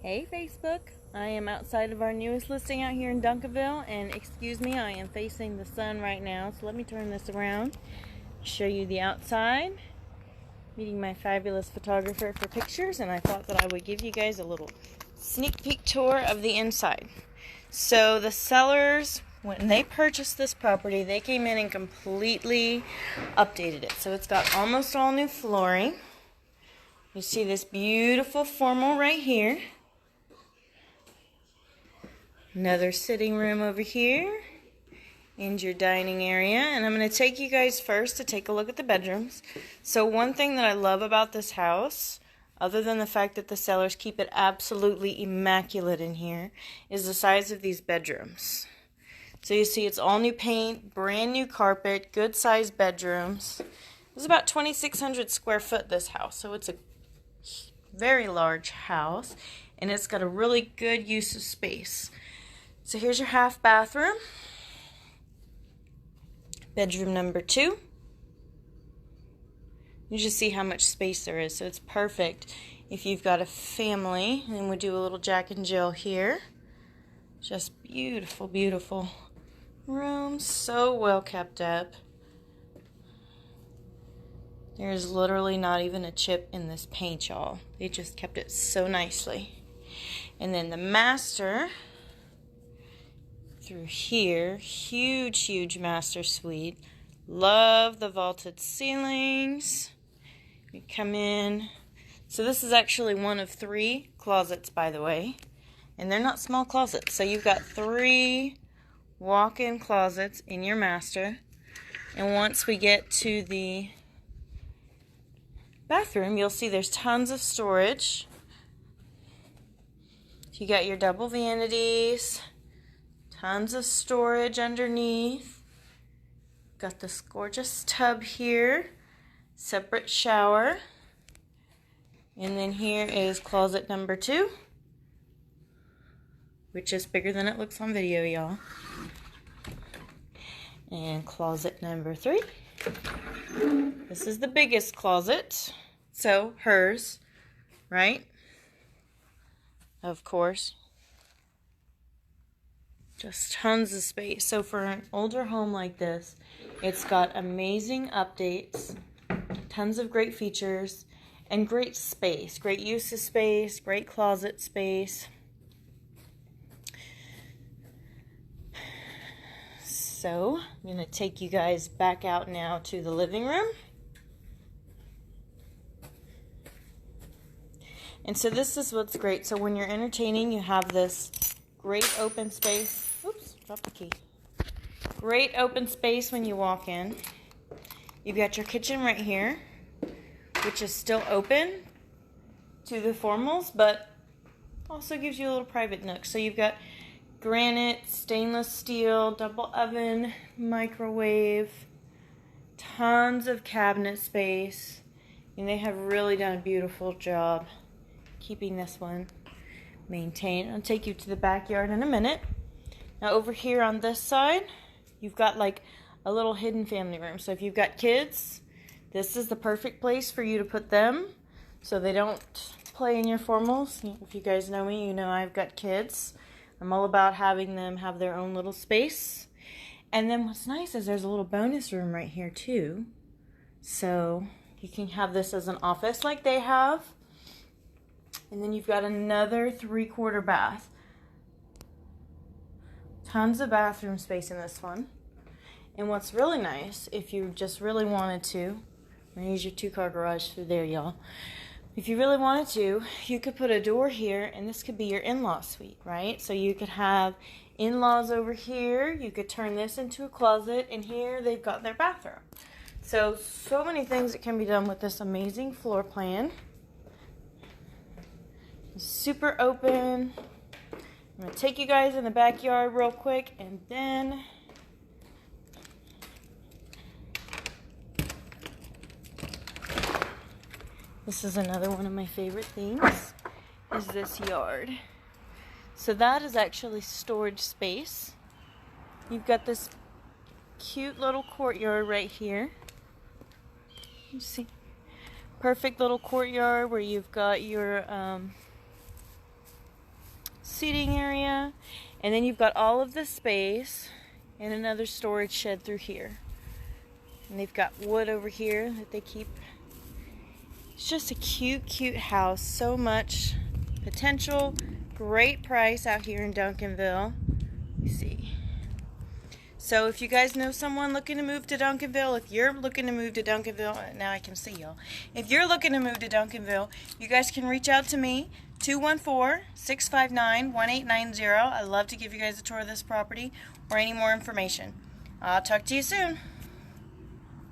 Hey Facebook, I am outside of our newest listing out here in Duncanville, and excuse me, I am facing the sun right now, so let me turn this around, show you the outside. Meeting my fabulous photographer for pictures, and I thought that I would give you guys a little sneak peek tour of the inside. So the sellers, when they purchased this property, they came in and completely updated it. So it's got almost all new flooring. You see this beautiful formal right here. Another sitting room over here, and your dining area. And I'm going to take you guys first to take a look at the bedrooms. So one thing that I love about this house, other than the fact that the sellers keep it absolutely immaculate in here, is the size of these bedrooms. So you see it's all new paint, brand new carpet, good sized bedrooms. It's about 2,600 square foot, this house, so it's a very large house, and it's got a really good use of space. So here's your half bathroom. Bedroom number 2. You just see how much space there is, so it's perfect if you've got a family. And we do a little Jack and Jill here. Just beautiful, beautiful room, so well kept up. There's literally not even a chip in this paint, y'all. They just kept it so nicely. And then the master through here, huge master suite. Love the vaulted ceilings. We come in. So this is actually one of 3 closets, by the way, and they're not small closets. So you've got 3 walk-in closets in your master. And once we get to the bathroom, you'll see there's tons of storage. You got your double vanities, tons of storage underneath. Got this gorgeous tub here, separate shower. And then here is closet number 2, which is bigger than it looks on video, y'all. And closet number 3. This is the biggest closet. So hers, right? Of course. Just tons of space. So for an older home like this, it's got amazing updates, tons of great features, and great space. Great use of space, great closet space. So I'm going to take you guys back out now to the living room. And so this is what's great. So when you're entertaining, you have this great open space. Oops, dropped the key. Great open space when you walk in. You've got your kitchen right here, which is still open to the formals, but also gives you a little private nook. So you've got granite, stainless steel, double oven, microwave, tons of cabinet space, and they have really done a beautiful job keeping this one maintained. I'll take you to the backyard in a minute. Now over here on this side, you've got like a little hidden family room. So if you've got kids, this is the perfect place for you to put them so they don't play in your formals. If you guys know me, you know I've got kids. I'm all about having them have their own little space. And then what's nice is there's a little bonus room right here too. So you can have this as an office like they have. And then you've got another 3/4 bath. Tons of bathroom space in this one. And what's really nice, if you just really wanted to, I'm going to use your 2-car garage through there, y'all. If you really wanted to, you could put a door here, and this could be your in-law suite, right? So you could have in-laws over here. You could turn this into a closet, and here they've got their bathroom. So many things that can be done with this amazing floor plan. Super open. I'm going to take you guys in the backyard real quick, and then this is another one of my favorite things, is this yard. So that is actually storage space. You've got this cute little courtyard right here. You see, perfect little courtyard where you've got your seating area. And then you've got all of this space and another storage shed through here. And they've got wood over here that they keep. It's just a cute, cute house. So much potential. Great price out here in Duncanville. Let me see. So if you guys know someone looking to move to Duncanville, if you're looking to move to Duncanville, now I can see y'all. If you're looking to move to Duncanville, you guys can reach out to me, 214-659-1890. I'd love to give you guys a tour of this property or any more information. I'll talk to you soon.